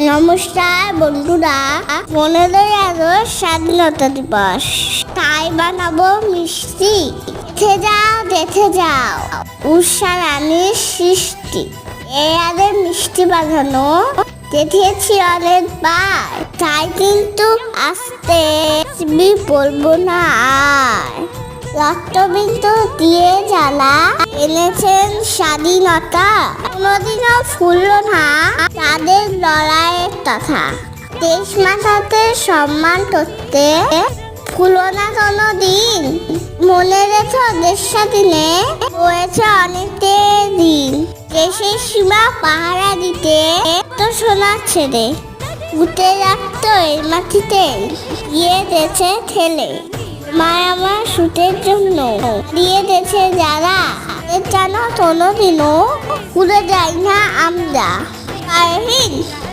নমস্কার বন্ধুরা, 15ই আগস্ট স্বাধীনতা দিবস। তাই বানাবো মিষ্টি। দেখে যাও উষা রানীর সৃষ্টি। এর আগে মিষ্টি বানানো দেখেছি অনেকবার, তাই কিন্তু আস্তে বলবো না আর। রক্তবিন্দু দিয়ে জ্বালা এনেছেন স্বাধীনতা। কোনোদিনও ফুলল না তাদের লড়াইয়ের কথা। দেশ মাতাতে সম্মান করতে ফুলো না কোনো দিন। মনে রেখো দেশ স্বাধীনে হয়েছে অনেকের দিন। দেশের সীমা পাহারা দিতে তো সোনার ছেড়ে উঠে রাখতো এর মাটিতে গিয়ে দেশে ঠেলে। মায় আমার সুতের জন্য দিয়ে দেশে যারা জানো কোনোদিনও ভুলে যাই না আমরা।